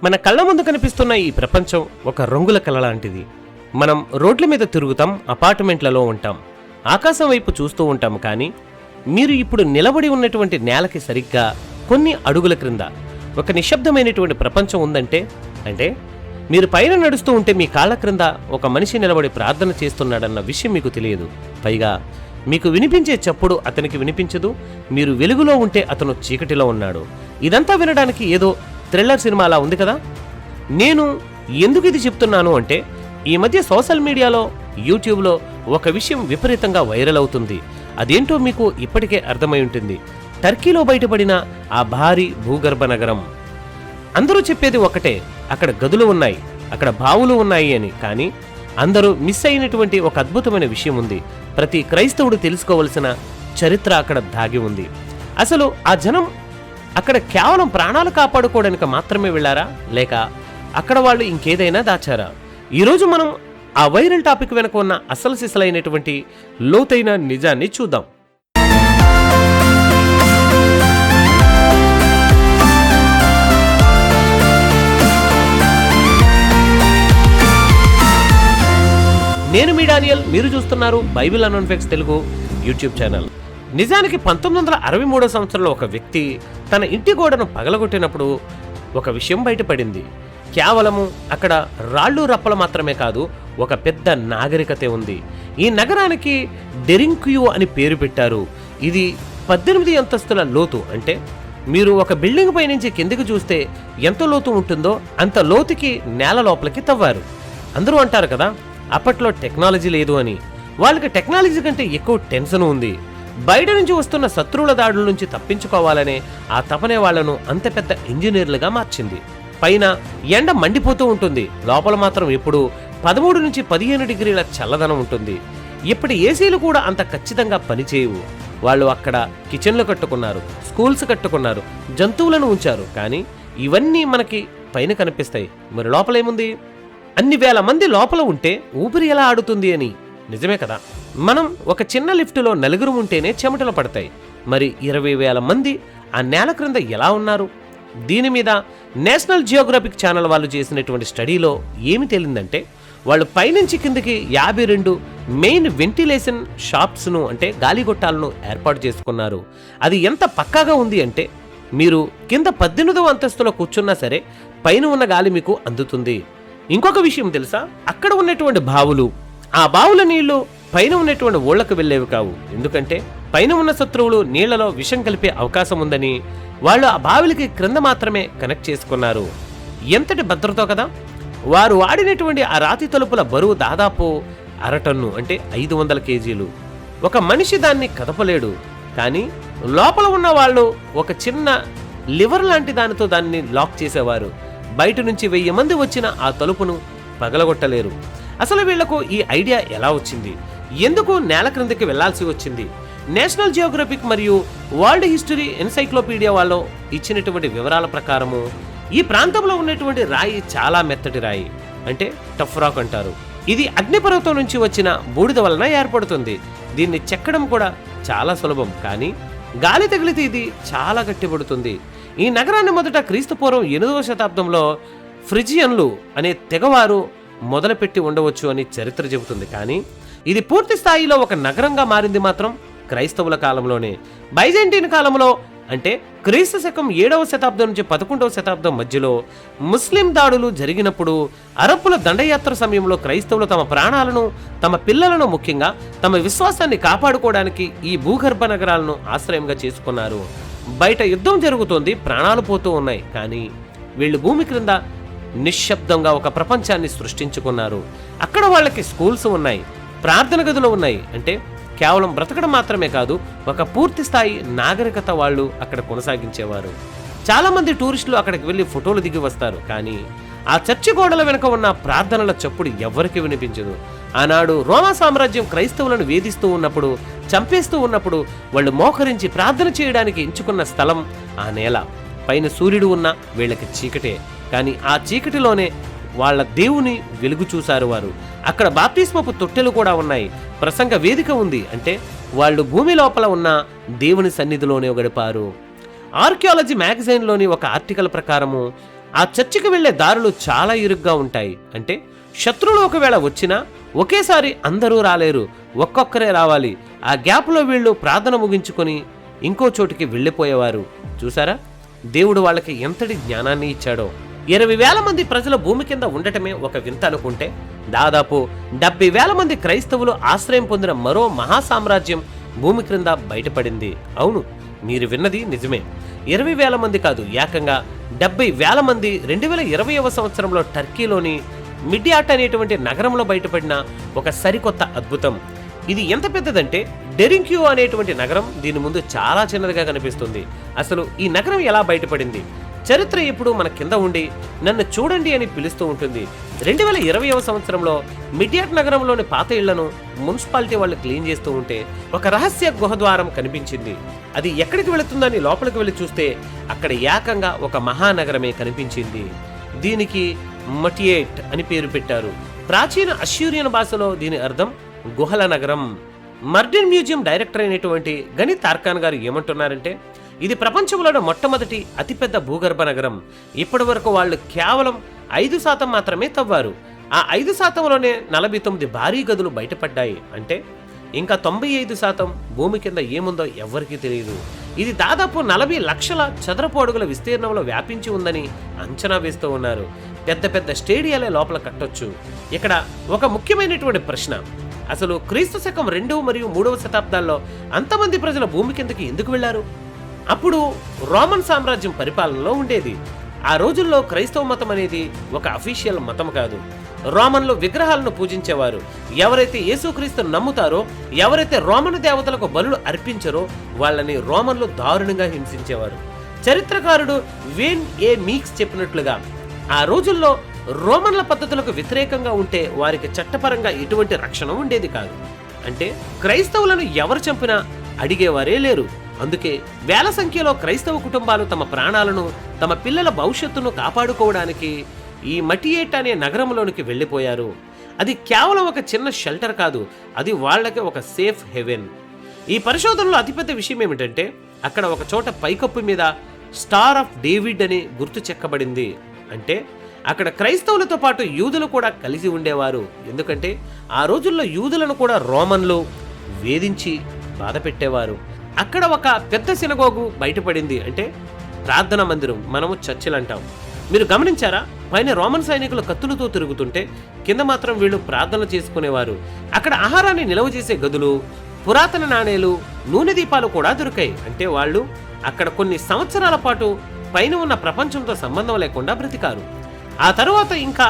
మన కళ్ళ ముందు కనిపిస్తున్న ఈ ప్రపంచం ఒక రంగుల కళ లాంటిది. మనం రోడ్ల మీద తిరుగుతాం, అపార్ట్మెంట్లలో ఉంటాం, ఆకాశం వైపు చూస్తూ ఉంటాం. కానీ మీరు ఇప్పుడు నిలబడి ఉన్నటువంటి నేలకి సరిగ్గా కొన్ని అడుగుల క్రింద ఒక నిశ్శబ్దమైనటువంటి ప్రపంచం ఉందంటే, అంటే మీరు పైన నడుస్తూ ఉంటే మీ కాళ్ళ క్రింద ఒక మనిషి నిలబడి ప్రార్థన చేస్తున్నాడన్న విషయం మీకు తెలియదు. పైగా మీకు వినిపించే చప్పుడు అతనికి వినిపించదు. మీరు వెలుగులో ఉంటే అతను చీకటిలో ఉన్నాడు. ఇదంతా వినడానికి ఏదో థ్రిల్లర్ సినిమాలా ఉంది కదా. నేను ఎందుకు ఇది చెప్తున్నాను అంటే, ఈ మధ్య సోషల్ మీడియాలో, యూట్యూబ్లో ఒక విషయం విపరీతంగా వైరల్ అవుతుంది. అదేంటో మీకు ఇప్పటికే అర్థమై ఉంటుంది. టర్కీలో బయటపడిన ఆ భారీ భూగర్భ నగరం. అందరూ చెప్పేది ఒకటే, అక్కడ గదులు ఉన్నాయి, అక్కడ బావులు ఉన్నాయి అని. కానీ అందరూ మిస్ అయినటువంటి ఒక అద్భుతమైన విషయం ఉంది. ప్రతి క్రైస్తవుడు తెలుసుకోవలసిన చరిత్ర అక్కడ దాగి ఉంది. అసలు ఆ జనం అక్కడ కేవలం ప్రాణాలు కాపాడుకోవడానికి మాత్రమే వెళ్ళారా, లేక అక్కడ వాళ్ళు ఇంకేదైనా దాచారా? ఈరోజు మనం ఆ వైరల్ టాపిక్ వెనుక ఉన్న అసలు సిసలైనటువంటి లోతైన నిజాన్ని చూద్దాం. నేను మీ డానియల్, మీరు చూస్తున్నారు Bible unknown facts Telugu YouTube channel. నిజానికి 1963 సంవత్సరంలో ఒక వ్యక్తి తన ఇంటి గోడను పగలగొట్టినప్పుడు ఒక విషయం బయటపడింది. కేవలము అక్కడ రాళ్ళు రప్పలు మాత్రమే కాదు, ఒక పెద్ద నాగరికత ఉంది. ఈ నగరానికి డెరింక్యూ అని పేరు పెట్టారు. ఇది 18 అంతస్తుల లోతు. అంటే మీరు ఒక బిల్డింగ్ పై నుంచి కిందికి చూస్తే ఎంత లోతు ఉంటుందో అంత లోతుకి నేల లోపలికి తవ్వారు. అందరూ అంటారు కదా, అప్పట్లో టెక్నాలజీ లేదు అని. వాళ్ళకి టెక్నాలజీ కంటే ఎక్కువ టెన్షన్ ఉంది. బయట నుంచి వస్తున్న శత్రువుల దాడుల నుంచి తప్పించుకోవాలనే ఆ తపనే వాళ్లను అంత పెద్ద ఇంజనీర్లుగా మార్చింది. పైన ఎండ మండిపోతూ ఉంటుంది, లోపల మాత్రం ఎప్పుడు 13 నుంచి 15 డిగ్రీల చల్లదనం ఉంటుంది. ఇప్పటి ఏసీలు కూడా అంత ఖచ్చితంగా పనిచేయవు. వాళ్ళు అక్కడ కిచెన్లు కట్టుకున్నారు, స్కూల్స్ కట్టుకున్నారు, జంతువులను ఉంచారు. కానీ ఇవన్నీ మనకి పైన కనిపిస్తాయి, మరి లోపలేముంది? అన్ని వేల మంది లోపల ఉంటే ఊపిరి ఎలా ఆడుతుంది అని. నిజమే కదా. మనం ఒక చిన్న లిఫ్టులో నలుగురు ఉంటేనే చెమటలు పడతాయి, మరి 20,000 మంది ఆ నేల క్రింద ఎలా ఉన్నారు? దీని మీద నేషనల్ జియోగ్రఫిక్ ఛానల్ వాళ్ళు చేసినటువంటి స్టడీలో ఏమి తేలిందంటే, వాళ్ళు పైనుంచి కిందకి 52 మెయిన్ వెంటిలేషన్ షాప్స్ను, అంటే గాలిగొట్టాలను ఏర్పాటు చేసుకున్నారు. అది ఎంత పక్కాగా ఉంది అంటే, మీరు కింద 18వ అంతస్తులో కూర్చున్నా సరే పైన ఉన్న గాలి మీకు అందుతుంది. ఇంకొక విషయం తెలుసా, అక్కడ ఉన్నటువంటి బావులు, ఆ బావుల నీళ్లు పైన ఉన్నటువంటి ఊళ్లకు వెళ్ళేవి కావు. ఎందుకంటే పైన ఉన్న శత్రువులు నీళ్లలో విషం కలిపే అవకాశం ఉందని వాళ్ళు ఆ బావులకి క్రింద మాత్రమే కనెక్ట్ చేసుకున్నారు. ఎంతటి భద్రతో కదా. వారు వాడినటువంటి ఆ రాతి తలుపుల బరువు దాదాపు 1/2 టన్ను, అంటే 500 కేజీలు. ఒక మనిషి దాన్ని కదపలేడు. కానీ లోపల ఉన్న వాళ్ళు ఒక చిన్న లివర్ లాంటి దానితో దాన్ని లాక్ చేసేవారు. బయట నుంచి 1000 మంది వచ్చిన ఆ తలుపును పగలగొట్టలేరు. అసలు వీళ్లకు ఈ ఐడియా ఎలా వచ్చింది? ఎందుకు నేల క్రిందకి వెళ్లాల్సి వచ్చింది? నేషనల్ జియోగ్రఫిక్ మరియు వరల్డ్ హిస్టరీ ఎన్సైక్లోపీడియా వాళ్ళు ఇచ్చినటువంటి వివరాల ప్రకారము ఈ ప్రాంతంలో ఉన్నటువంటి రాయి చాలా మెత్తటి రాయి, అంటే టఫ్ రాక్ అంటారు. ఇది అగ్నిపర్వతం నుంచి వచ్చిన బూడిద వలన ఏర్పడుతుంది. దీన్ని చెక్కడం కూడా చాలా సులభం, కానీ గాలి తగిలితే ఇది చాలా గట్టిపడుతుంది. ఈ నగరాన్ని మొదట క్రీస్తుపూర్వం 8వ శతాబ్దంలో ఫ్రిజియన్లు అనే తెగవారు మొదలుపెట్టి ఉండవచ్చు అని చరిత్ర చెబుతుంది. కానీ ఇది పూర్తి స్థాయిలో ఒక నగరంగా మారింది మాత్రం క్రైస్తవుల కాలంలోనే. బైజెంటీన్ కాలంలో, అంటే క్రీస్తు శకం 7వ శతాబ్దం నుంచి 11వ శతాబ్దం మధ్యలో ముస్లిం దాడులు జరిగినప్పుడు అరబ్బుల దండయాత్ర సమయంలో క్రైస్తవులు తమ ప్రాణాలను, తమ పిల్లలను, ముఖ్యంగా తమ విశ్వాసాన్ని కాపాడుకోవడానికి ఈ భూగర్భ నగరాలను ఆశ్రయంగా చేసుకున్నారు. బయట యుద్ధం జరుగుతోంది, ప్రాణాలు పోతూ ఉన్నాయి. కానీ వీళ్ళు భూమి క్రింద నిశ్శబ్దంగా ఒక ప్రపంచాన్ని సృష్టించుకున్నారు. అక్కడ వాళ్ళకి స్కూల్స్ ఉన్నాయి, ప్రార్థన గదులు ఉన్నాయి. అంటే కేవలం బ్రతకడం మాత్రమే కాదు, ఒక పూర్తి స్థాయి నాగరికత వాళ్ళు అక్కడ కొనసాగించేవారు. చాలా మంది టూరిస్టులు అక్కడికి వెళ్ళి ఫోటోలు దిగి వస్తారు. కానీ ఆ చర్చి గోడల వెనుక ఉన్న ప్రార్థనల చప్పుడు ఎవ్వరికీ వినిపించదు. ఆనాడు రోమా సామ్రాజ్యం క్రైస్తవులను వేధిస్తూ ఉన్నప్పుడు, చంపేస్తూ ఉన్నప్పుడు వాళ్ళు మోకరించి ప్రార్థన చేయడానికి ఎంచుకున్న స్థలం ఆ నేల. పైన సూర్యుడు ఉన్న వీళ్ళకి చీకటే, కానీ ఆ చీకటిలోనే వాళ్ళ దేవుని వెలుగు చూశారు వారు. అక్కడ బాప్తిస్మపు తొట్టెలు కూడా ఉన్నాయి, ప్రసంగ వేదిక ఉంది. అంటే వాళ్ళు భూమి లోపల ఉన్న దేవుని సన్నిధిలోనే గడిపారు. ఆర్కియాలజీ మ్యాగజైన్లోని ఒక ఆర్టికల్ ప్రకారము ఆ చర్చికి వెళ్లే దారులు చాలా ఇరుగ్గా ఉంటాయి. అంటే శత్రువులు ఒకవేళ వచ్చినా ఒకేసారి అందరూ రాలేరు, ఒక్కొక్కరే రావాలి. ఆ గ్యాప్లో వీళ్ళు ప్రార్థన ముగించుకొని ఇంకో చోటికి వెళ్ళిపోయేవారు. చూసారా దేవుడు వాళ్ళకి ఎంతటి జ్ఞానాన్ని ఇచ్చాడో. 20,000 మంది ప్రజల భూమి కింద ఉండటమే ఒక వింత అనుకుంటే, దాదాపు 70,000 మంది క్రైస్తవులు ఆశ్రయం పొందిన మరో మహాసామ్రాజ్యం భూమి క్రింద బయటపడింది. అవును, మీరు విన్నది నిజమే. 20,000 మంది కాదు, ఏకంగా 70,000 మంది 2020వ సంవత్సరంలో టర్కీలోని మిడియాట్ అనేటువంటి నగరంలో బయటపడిన ఒక సరికొత్త అద్భుతం. ఇది ఎంత పెద్దదంటే డెరింక్యూ అనేటువంటి నగరం దీని ముందు చాలా చిన్నదిగా కనిపిస్తుంది. అసలు ఈ నగరం ఎలా బయటపడింది? చరిత్ర ఎప్పుడు మన కింద ఉండి నన్ను చూడండి అని పిలుస్తూ ఉంటుంది. 2020వ సంవత్సరంలో మిడియాట్ నగరంలోని పాత ఇళ్లను మున్సిపాలిటీ వాళ్ళు క్లీన్ చేస్తూ ఉంటే ఒక రహస్య గుహద్వారం కనిపించింది. అది ఎక్కడికి వెళుతుందని లోపలికి వెళ్ళి చూస్తే అక్కడ ఏకంగా ఒక మహానగరమే కనిపించింది. దీనికి మటియేట్ అని పేరు పెట్టారు. ప్రాచీన అష్యూరియన్ భాషలో దీని అర్థం గుహల నగరం. మర్డిన్ మ్యూజియం డైరెక్టర్ అయినటువంటి గని తార్కాన్ గారు ఏమంటున్నారంటే, ఇది ప్రపంచంలోని మొట్టమొదటి అతిపెద్ద భూగర్భ నగరం. ఇప్పటి వరకు వాళ్ళు కేవలం 5% మాత్రమే తవ్వారు. ఆ 5%లోనే 49 భారీ గదులు బయటపడ్డాయి. అంటే ఇంకా 95% భూమి కింద ఏముందో ఎవ్వరికీ తెలియదు. ఇది దాదాపు 40 లక్షల చదరపు అడుగుల విస్తీర్ణంలో వ్యాపించి ఉందని అంచనా వేస్తూ ఉన్నారు. పెద్ద పెద్ద స్టేడియాలే లోపల కట్టొచ్చు. ఇక్కడ ఒక ముఖ్యమైనటువంటి ప్రశ్న, అసలు క్రీస్తు శకం 2 మరియు 3వ శతాబ్దాల్లో అంతమంది ప్రజల భూమి కిందకి ఎందుకు వెళ్లారు? అప్పుడు రోమన్ సామ్రాజ్యం పరిపాలనలో ఉండేది. ఆ రోజుల్లో క్రైస్తవ మతం అనేది ఒక అఫీషియల్ మతం కాదు. రోమన్లు విగ్రహాలను పూజించేవారు. ఎవరైతే యేసుక్రీస్తును నమ్ముతారో, ఎవరైతే రోమన్ దేవతలకు బలులు అర్పించారో వాళ్ళని రోమన్లు దారుణంగా హింసించేవారు. చరిత్రకారుడు వేన్ ఏ మీక్స్ చెప్పినట్లుగా ఆ రోజుల్లో రోమన్ల పద్ధతులకు వ్యతిరేకంగా ఉంటే వారికి చట్టపరంగా ఎటువంటి రక్షణ ఉండేది కాదు. అంటే క్రైస్తవులను ఎవరు చంపినా అడిగేవారే లేరు. అందుకే వేల సంఖ్యలో క్రైస్తవ కుటుంబాలు తమ ప్రాణాలను, తమ పిల్లల భవిష్యత్తును కాపాడుకోవడానికి ఈ మటియేట్ అనే నగరంలోనికి వెళ్ళిపోయారు. అది కేవలం ఒక చిన్న షెల్టర్ కాదు, అది వాళ్ళకి ఒక సేఫ్ హెవెన్. ఈ పరిశోధనలో అతిపెద్ద విషయం ఏమిటంటే, అక్కడ ఒక చోట పైకప్పు మీద స్టార్ ఆఫ్ డేవిడ్ అని గుర్తు చెక్కబడింది. అంటే అక్కడ క్రైస్తవులతో పాటు యూదులు కూడా కలిసి ఉండేవారు. ఎందుకంటే ఆ రోజుల్లో యూదులను కూడా రోమన్లు వేధించి బాధ పెట్టేవారు. అక్కడ ఒక పెద్ద సినగోగు బయటపడింది. అంటే ప్రార్థనా మందిరం, మనము చర్చిలు అంటాం. మీరు గమనించారా? పైన రోమన్ సైనికులు కత్తులతో తిరుగుతుంటే కింద మాత్రం వీళ్ళు ప్రార్థనలు చేసుకునేవారు. అక్కడ ఆహారాన్ని నిల్వ చేసే గదులు, పురాతన నాణేలు, నూనె దీపాలు కూడా దొరికాయి. అంటే వాళ్ళు అక్కడ కొన్ని సంవత్సరాల పాటు పైన ఉన్న ప్రపంచంతో సంబంధం లేకుండా బ్రతికారు. ఆ తరువాత ఇంకా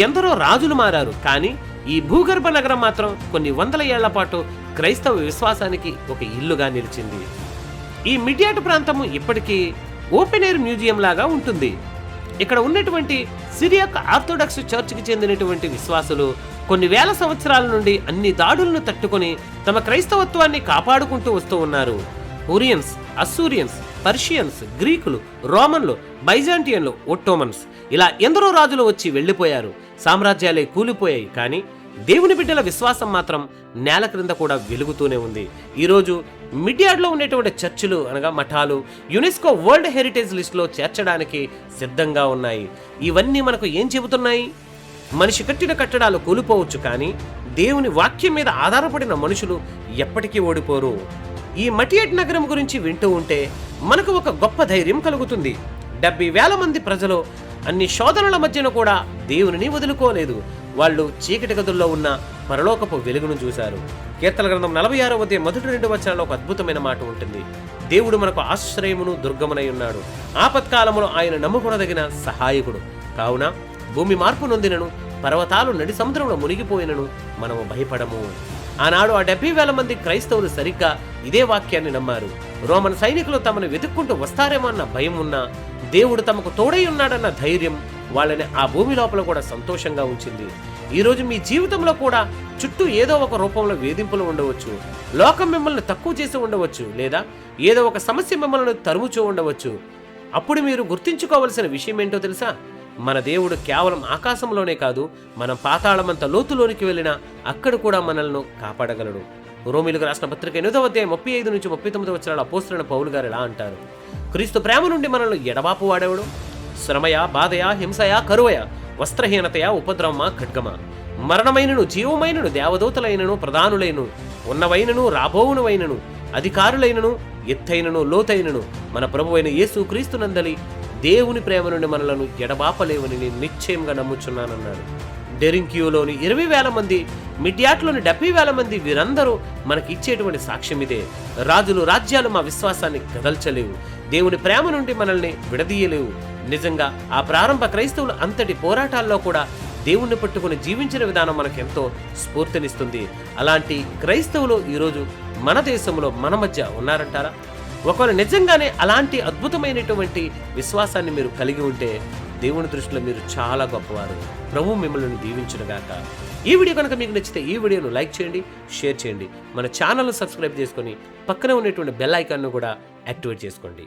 ఎందరో రాజులు మారారు. కానీ ఈ భూగర్భ నగరం మాత్రం కొన్ని వందల ఏళ్ల పాటు క్రైస్తవ విశ్వాసానికి ఒక ఇల్లుగా నిలిచింది. ఈ మిడియాట్ ప్రాంతము ఇప్పటికీ ఓపెన్ ఎయిర్ మ్యూజియం లాగా ఉంటుంది. ఇక్కడ ఉన్నటువంటి సిరియాక్ ఆర్థోడాక్స్ చర్చ్కి చెందినటువంటి విశ్వాసులు కొన్ని వేల సంవత్సరాల నుండి అన్ని దాడులను తట్టుకొని తమ క్రైస్తవత్వాన్ని కాపాడుకుంటూ వస్తూ ఉన్నారు. హురియన్స్, అస్సూరియన్స్, పర్షియన్స్, గ్రీకులు, రోమన్లు, బైజాంటియన్లు, ఒట్టోమన్స్, ఇలా ఎందరో రాజులు వచ్చి వెళ్లిపోయారు. సామ్రాజ్యాలే కూలిపోయాయి. కానీ దేవుని బిడ్డల విశ్వాసం మాత్రం నేల క్రింద కూడా వెలుగుతూనే ఉంది. ఈరోజు మిడియాడ్లో ఉండేటువంటి చర్చిలు అనగా మఠాలు యునెస్కో వరల్డ్ హెరిటేజ్ లిస్టులో చేర్చడానికి సిద్ధంగా ఉన్నాయి. ఇవన్నీ మనకు ఏం చెబుతున్నాయి? మనిషి కట్టిన కట్టడాలు కూలిపోవచ్చు, కానీ దేవుని వాక్యం మీద ఆధారపడిన మనుషులు ఎప్పటికీ ఓడిపోరు. ఈ మటియేట్ నగరం గురించి వింటూ ఉంటే మనకు ఒక గొప్ప ధైర్యం కలుగుతుంది. 70,000 మంది ప్రజలు అన్ని శోధనల మధ్యన కూడా దేవునిని వదులుకోలేదు. వాళ్ళు చీకటి గదుల్లో ఉన్న పరలోకపు వెలుగును చూశారు. కీర్తన గ్రంథం 46వ అధ్యాయం మొదటి 2 వచనాల్లో ఒక అద్భుతమైన మాట ఉంటుంది. దేవుడు మనకు ఆశ్రయమును దుర్గమునై ఉన్నాడు, ఆపత్కాలములో ఆయన నమ్ముకొనదగిన సహాయకుడు. కావున భూమి మార్పు నొందినను, పర్వతాలు నడి సముద్రంలో మునిగిపోయినను మనము భయపడము. ఆనాడు ఆ 70,000 మంది క్రైస్తవులు సరిగ్గా ఇదే వాక్యాన్ని నమ్మారు. రోమన్ సైనికులు తమను వెతుక్కుంటూ వస్తారేమో అన్న భయం ఉన్నా, దేవుడు తమకు తోడై ఉన్నాడన్న ధైర్యం వాళ్ళని ఆ భూమి లోపల కూడా సంతోషంగా ఉంచింది. ఈరోజు మీ జీవితంలో కూడా చుట్టూ ఏదో ఒక రూపంలో వేధింపులు ఉండవచ్చు. లోకం మిమ్మల్ని తక్కువ చేసి ఉండవచ్చు, లేదా ఏదో ఒక సమస్య మిమ్మల్ని తరుముచూ ఉండవచ్చు. అప్పుడు మీరు గుర్తించుకోవలసిన విషయం ఏంటో తెలుసా? మన దేవుడు కేవలం ఆకాశంలోనే కాదు, మనం పాతాళమంత లోతులోనికి వెళ్ళినా అక్కడ కూడా మనల్ని కాపాడగలడు. రోమీయులకు రాసిన పత్రిక 8వ అధ్యాయం 35 నుంచి 39 వచనాల అపోస్తలుడైన పౌలు గారు ఎలా అంటారు? క్రీస్తు ప్రేమ నుండి మనల్ని ఎడబాపు వాడేవాడు, శ్రమయ, బాధయ, హింసయ, కరువయ, వస్త్రహీనతయ, ఉపద్రవమ, ఖడ్గమ, మరణమైనను, జీవమైనను, దేవదూతలైనను, ప్రధానులైనను, ఉన్నవైనను, రాబోవునవైనను, అధికారులైనను, ఎత్తైనను, లోతైనను, మన ప్రభువైన యేసు క్రీస్తునందలి దేవుని ప్రేమ నుండి మనలను ఎడబాపలేవని నేను నిశ్చయంగా నమ్ముచున్నానన్నాడు. డెరింక్యూలోని 20,000 మంది, మిడ్యాట్లోని 70,000 మంది, వీరందరూ మనకి ఇచ్చేటువంటి సాక్ష్యం ఇదే. రాజులు, రాజ్యాలు మా విశ్వాసాన్ని కదల్చలేవు, దేవుని ప్రేమ నుండి మనల్ని విడదీయలేవు. నిజంగా ఆ ప్రారంభ క్రైస్తవులు అంతటి పోరాటాల్లో కూడా దేవుణ్ణి పట్టుకుని జీవించిన విధానం మనకు ఎంతో స్ఫూర్తినిస్తుంది. అలాంటి క్రైస్తవులు ఈరోజు మన దేశంలో మన మధ్య ఉన్నారంటారా? ఒకవేళ నిజంగానే అలాంటి అద్భుతమైనటువంటి విశ్వాసాన్ని మీరు కలిగి ఉంటే దేవుని దృష్టిలో మీరు చాలా గొప్పవారు. ప్రభువు మిమ్మల్ని దీవించునుగాక. ఈ వీడియో కనుక మీకు నచ్చితే ఈ వీడియోను లైక్ చేయండి, షేర్ చేయండి. మన ఛానల్ను సబ్స్క్రైబ్ చేసుకొని పక్కనే ఉన్నటువంటి బెల్ ఐకాన్ను కూడా యాక్టివేట్ చేసుకోండి.